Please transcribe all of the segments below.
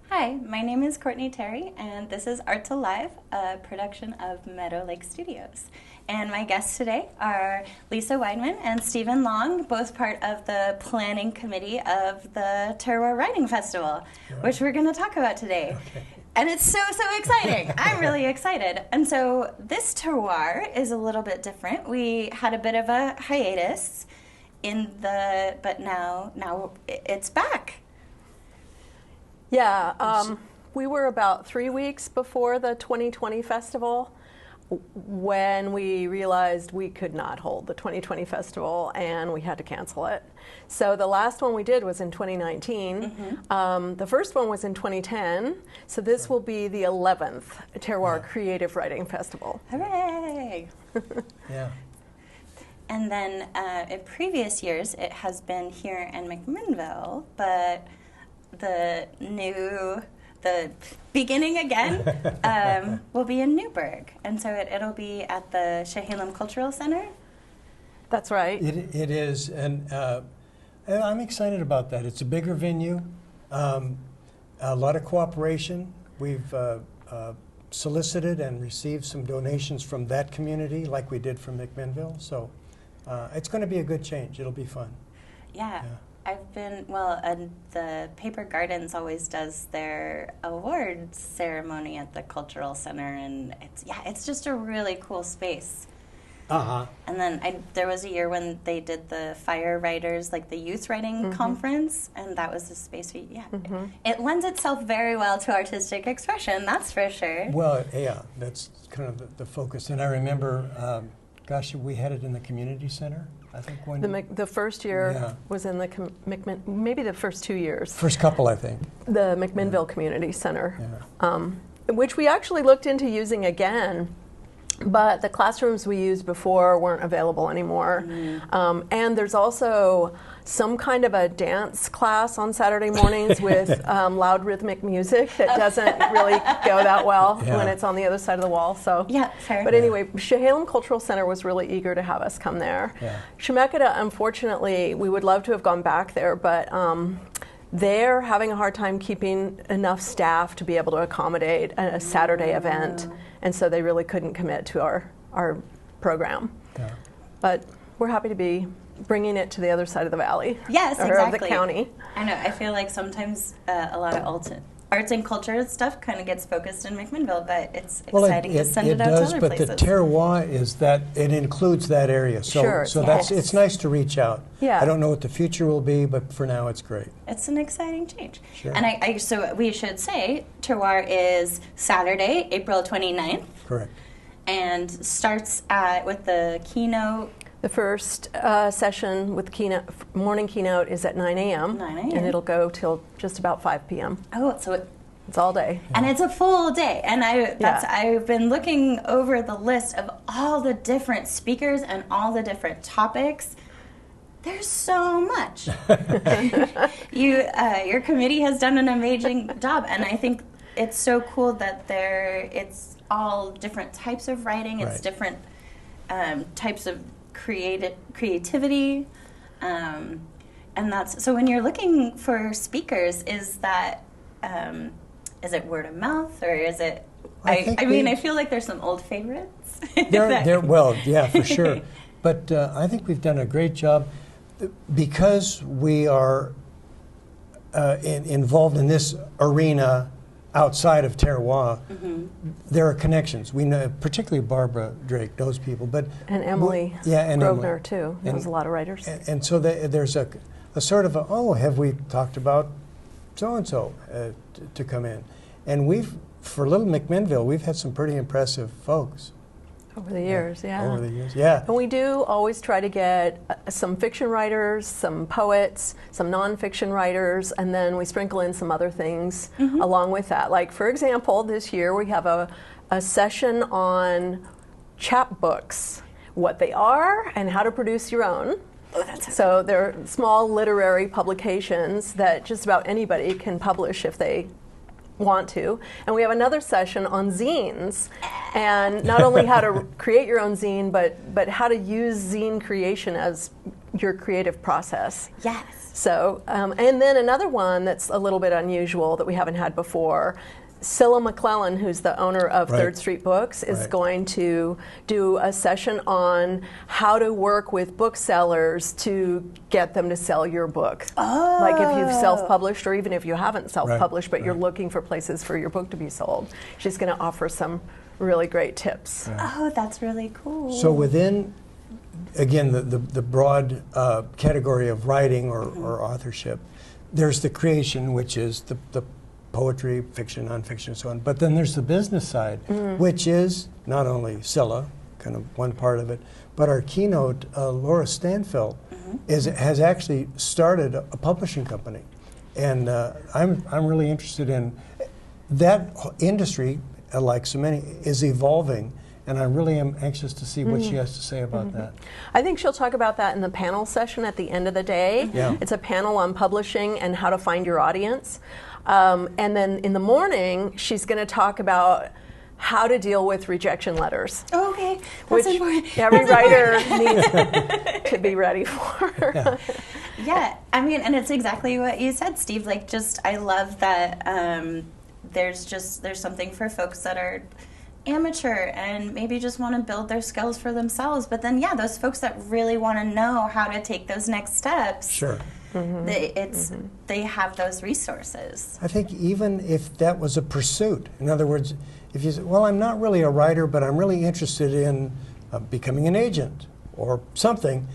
Hi, my name is Courtney Terry, and this is Art to Live, a production of Meadow Lake Studios. And my guests today are Lisa Wiedman and Stephen Long, both part of the planning committee of the Terroir Writing Festival, which we're going to talk about today. Okay. And it's so exciting. I'm really excited. And so this terroir is a little bit different. We had a bit of a hiatus but now it's back. Yeah, we were about 3 weeks before the 2020 festival when we realized we could not hold the 2020 festival and we had to cancel it. So the last one we did was in 2019. Mm-hmm. The first one was in 2010. So this will be the 11th Terroir Creative Writing Festival. Hooray! Yeah. And then in previous years it has been here in McMinnville, but the beginning again will be in Newburgh, and so it'll be at the Chehalem Cultural Center. That's right. It is, and I'm excited about that. It's a bigger venue, a lot of cooperation. We've solicited and received some donations from that community, like we did from McMinnville. So it's going to be a good change. It'll be fun. Yeah. I've been, the Paper Gardens always does their awards ceremony at the Cultural Center, and it's just a really cool space. Uh-huh. And then there was a year when they did the Fire Writers, like the youth writing conference, and that was the space it lends itself very well to artistic expression, that's for sure. Well, yeah, that's kind of the focus. And I remember, we had it in the community center. I think the first year was in the maybe the first 2 years. First couple, I think. The McMinnville Community Center, which we actually looked into using again, but the classrooms we used before weren't available anymore. And there's also some kind of a dance class on Saturday mornings with loud rhythmic music that doesn't really go that well when it's on the other side of the wall. So, fair. But anyway, Chehalem Cultural Center was really eager to have us come there. Chemeketa, unfortunately, we would love to have gone back there, but they're having a hard time keeping enough staff to be able to accommodate a Saturday event, and so they really couldn't commit to our program. But we're happy to be bringing it to the other side of the valley. Yes, or exactly. of the county. I know. I feel like sometimes a lot of arts and culture stuff kind of gets focused in McMinnville, but it's exciting to send it out to other places. But the terroir is that it includes that area. So it's nice to reach out. Yeah. I don't know what the future will be, but for now it's great. It's an exciting change. Sure. And so we should say Terroir is Saturday, April 29th. Correct. And starts with the keynote. The first session with morning keynote is at 9 a.m. 9 a.m. And it'll go till just about 5 p.m. Oh, so it's all day. And it's a full day. And I've been looking over the list of all the different speakers and all the different topics. There's so much. Your committee has done an amazing job, and I think it's so cool that it's all different types of writing. It's different types of creativity, and that's so. When you're looking for speakers, is it word of mouth, or is it? I feel like there's some old favorites. For sure. But I think we've done a great job because we are involved in this arena outside of Terroir. There are connections. We know, particularly Barbara Drake knows people, and Emily Grosvenor too. Knows a lot of writers. And so there's a sort of have we talked about so and so to come in, and for Little McMinnville we've had some pretty impressive folks. Over the years, yeah. And we do always try to get some fiction writers, some poets, some nonfiction writers, and then we sprinkle in some other things along with that. Like, for example, this year we have a session on chapbooks, what they are and how to produce your own. Oh, that's so they're small literary publications that just about anybody can publish if they want to. And we have another session on zines, and not only how to create your own zine, but how to use zine creation as your creative process. Yes. So, and then another one that's a little bit unusual that we haven't had before. Scylla McClellan, who's the owner of Third Street Books, is going to do a session on how to work with booksellers to get them to sell your book. Oh. Like if you've self-published, or even if you haven't self-published, but you're looking for places for your book to be sold. She's going to offer some really great tips. Oh, that's really cool. So within, again, the broad category of writing or authorship, there's the creation, which is the poetry, fiction, nonfiction, and so on. But then there's the business side, which is not only Scylla, kind of one part of it, but our keynote, Laura Stanfield, has actually started a publishing company. And I'm really interested in that industry, like so many, is evolving. And I really am anxious to see what she has to say about that. I think she'll talk about that in the panel session at the end of the day. Yeah. It's a panel on publishing and how to find your audience. And then in the morning, she's going to talk about how to deal with rejection letters. Oh, okay, which that's important. Every writer needs to be ready for. Yeah, I mean, and it's exactly what you said, Steve. Like, just I love that there's something for folks that are amateur and maybe just want to build their skills for themselves. But then, yeah, those folks that really want to know how to take those next steps. Sure. They have those resources. I think even if that was a pursuit, in other words, if you say, well, I'm not really a writer, but I'm really interested in becoming an agent or something,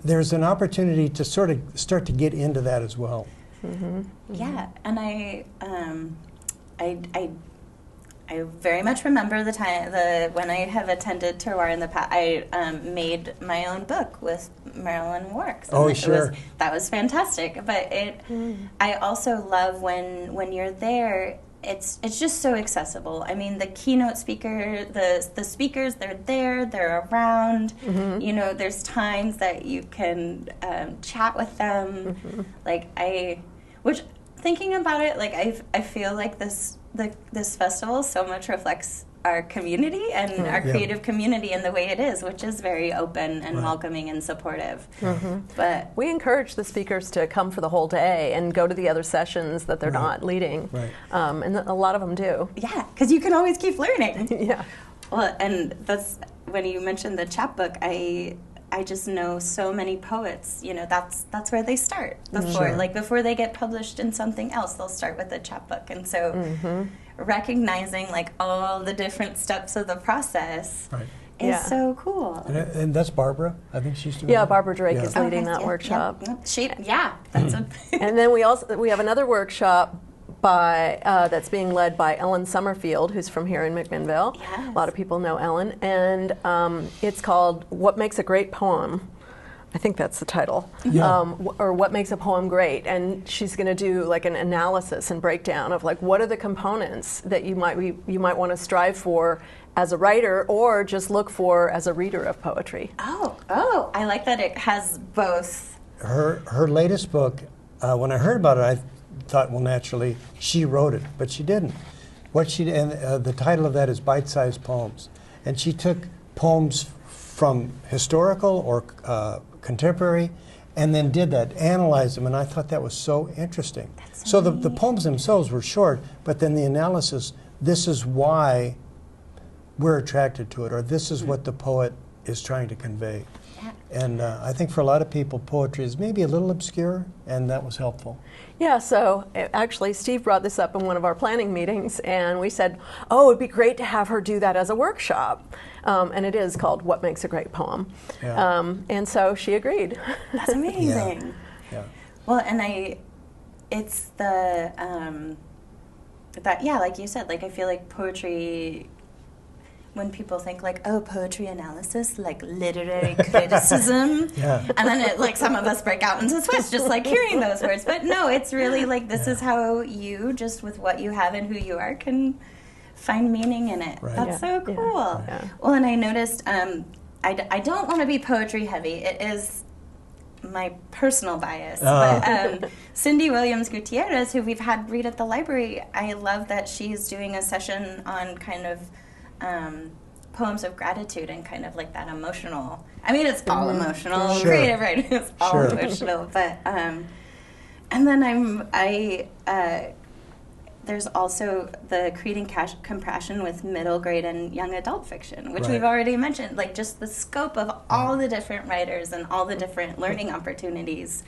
there's an opportunity to sort of start to get into that as well. Yeah, and I very much remember the time when I have attended Terroir in the past. I made my own book with Marilyn Works. Oh, sure. That was fantastic. But I also love when you're there. It's just so accessible. I mean, the keynote speaker, the speakers, they're around. You know, there's times that you can chat with them. Which thinking about it, like I feel like this festival so much reflects our community and our creative community in the way it is, which is very open and welcoming and supportive. But we encourage the speakers to come for the whole day and go to the other sessions that they're not leading. And a lot of them do. Yeah, because you can always keep learning. Yeah. Well, and that's when you mentioned the chapbook, I just know so many poets, you know, that's where they start. Before they get published in something else, they'll start with a chapbook. And so recognizing like all the different steps of the process is so cool. And that's Barbara. I think she's doing that. Barbara Drake is leading that workshop. That's And then we have another workshop that's being led by Ellen Summerfield, who's from here in McMinnville. Yes. A lot of people know Ellen. And it's called What Makes a Great Poem. I think that's the title. Or What Makes a Poem Great. And she's going to do like an analysis and breakdown of like what are the components that you might want to strive for as a writer or just look for as a reader of poetry. Oh, I like that it has both. Her latest book, when I heard about it, I thought, well, naturally, she wrote it, but she didn't. The title of that is Bite-Sized Poems. And she took poems from historical or contemporary and then did that, analyzed them, and I thought that was so interesting. So the poems themselves were short, but then the analysis, this is why we're attracted to it, or this is what the poet is trying to convey. And I think for a lot of people, poetry is maybe a little obscure, and that was helpful. Yeah, so actually Steve brought this up in one of our planning meetings, and we said, oh, it'd be great to have her do that as a workshop. And it is called What Makes a Great Poem. And so she agreed. That's amazing. Well, and it's the, like you said, like I feel like poetry, when people think like, oh, poetry analysis, like literary criticism, and then like some of us break out into sweats just like hearing those words. But no, it's really like this is how you, just with what you have and who you are, can find meaning in it. Right. That's so cool. Yeah. Well, and I noticed, I don't want to be poetry heavy. It is my personal bias. But Cindy Williams Gutierrez, who we've had read at the library, I love that she's doing a session on kind of poems of gratitude and kind of like that emotional. I mean, it's all emotional. Sure. Creative writing is all Sure. emotional. But and then there's also the creating compassion with middle grade and young adult fiction, which Right. we've already mentioned. Like just the scope of all the different writers and all the different learning opportunities.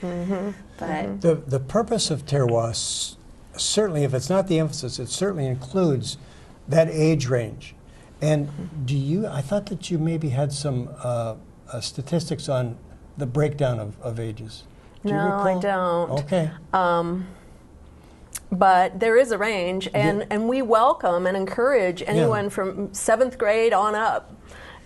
But The purpose of Terroir, certainly, if it's not the emphasis, it certainly includes that age range. And I thought that you maybe had some statistics on the breakdown of ages. Do you No, recall? I don't. Okay. But there is a range, and we welcome and encourage anyone from 7th grade on up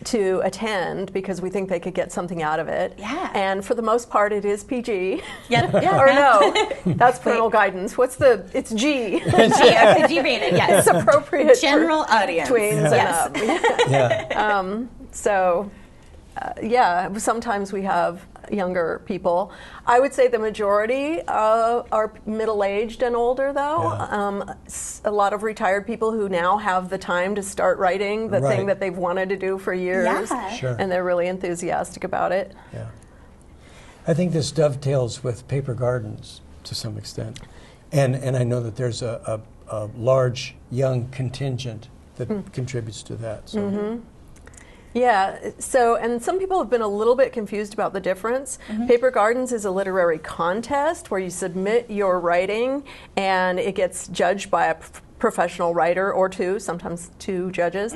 to attend because we think they could get something out of it. Yeah. And for the most part, it is PG. yeah, Or no, that's parental guidance. It's G. G rated, yes. It's appropriate General for audience. tweens Yes. and up. Yeah. Sometimes we have younger people. I would say the majority are middle-aged and older, though. Yeah. A lot of retired people who now have the time to start writing the Right. thing that they've wanted to do for years. Yeah. Sure. And they're really enthusiastic about it. Yeah. I think this dovetails with Paper Gardens to some extent. And I know that there's a large young contingent that contributes to that. So. Yeah, and some people have been a little bit confused about the difference. Paper Gardens is a literary contest where you submit your writing and it gets judged by a professional writer or two, sometimes two judges.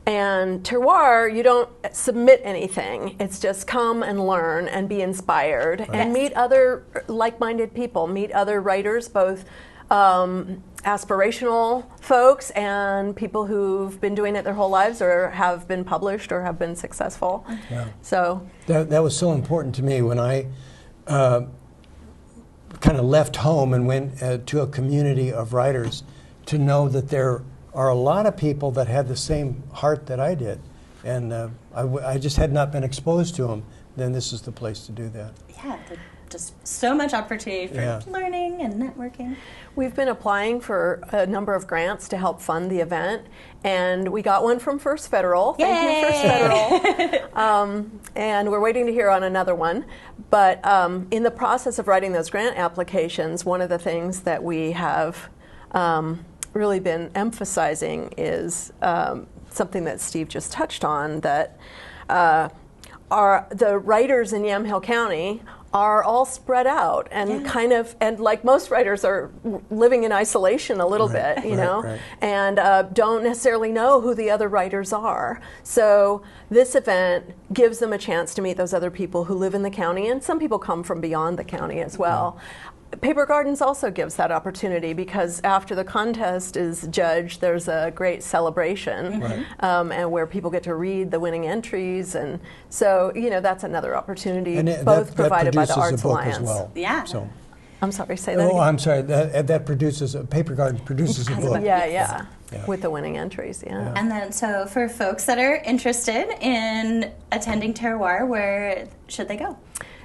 And Terroir, you don't submit anything. It's just come and learn and be inspired and meet other like-minded people, meet other writers, both aspirational folks and people who've been doing it their whole lives or have been published or have been successful. Yeah. So That was so important to me when I kind of left home and went to a community of writers to know that there are a lot of people that had the same heart that I did. And I just had not been exposed to them. Then this is the place to do that. Yeah, just so much opportunity for learning and networking. we've been applying for a number of grants to help fund the event, and we got one from First Federal. Yay! Thank you, First Federal. And we're waiting to hear on another one. But in the process of writing those grant applications, one of the things that we have really been emphasizing is something that Steve just touched on, that the writers in Yamhill County are all spread out and kind of, and like most writers are living in isolation a little bit, you know, and don't necessarily know who the other writers are. So this event gives them a chance to meet those other people who live in the county, and some people come from beyond the county as well. Paper Gardens also gives that opportunity, because after the contest is judged, there's a great celebration, and where people get to read the winning entries, and so that's another opportunity, and both provided by the Arts a book Alliance. As well. Yeah. So. I'm sorry, say that again. Oh, I'm sorry. That produces Paper Gardens produces a book. Yeah, with the winning entries. Yeah. And then, so for folks that are interested in attending Terroir, where should they go?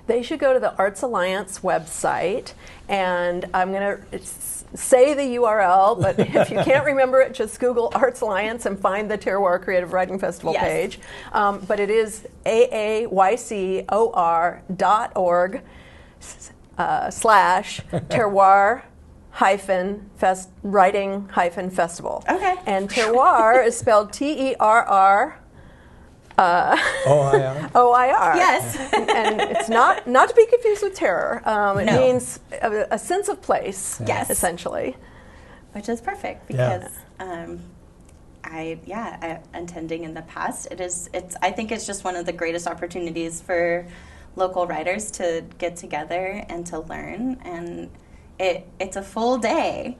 They should go to the Arts Alliance website, and I'm going to say the URL, but if you can't remember it, just Google Arts Alliance and find the Terroir Creative Writing Festival page. But it is aaycor.org /terroir-writing-festival. Okay. And terroir is spelled TERR. OIR? OIR. Yes. And it's not to be confused with terror. It No. means a sense of place, Yes. essentially. Which is perfect, because I attending in the past, I think it's just one of the greatest opportunities for local writers to get together and to learn, and it's a full day.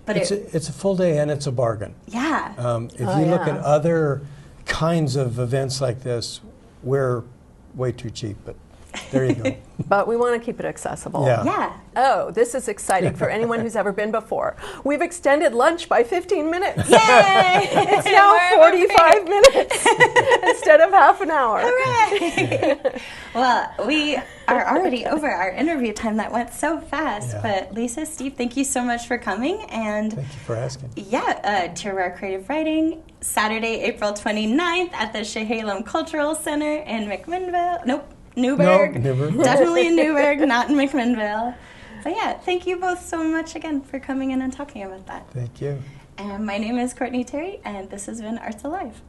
But it's a full day, and it's a bargain. Yeah. If you look at other kinds of events like this, we're way too cheap, but There you go. But we want to keep it accessible. Yeah. Yeah. Oh, this is exciting for anyone who's ever been before. We've extended lunch by 15 minutes. Yay! It's now 45 minutes instead of half an hour. Hooray! Well, we are already over our interview time. That went so fast. Yeah. But Lisa, Steve, thank you so much for coming. And Thank you for asking. yeah, Terroir Creative Writing, Saturday, April 29th at the Chehalem Cultural Center in McMinnville. Nope, Newburgh. No, Newburgh. Definitely in Newburgh, not in McMinnville. But yeah, thank you both so much again for coming in and talking about that. Thank you. And my name is Courtney Terry, and this has been Arts Alive.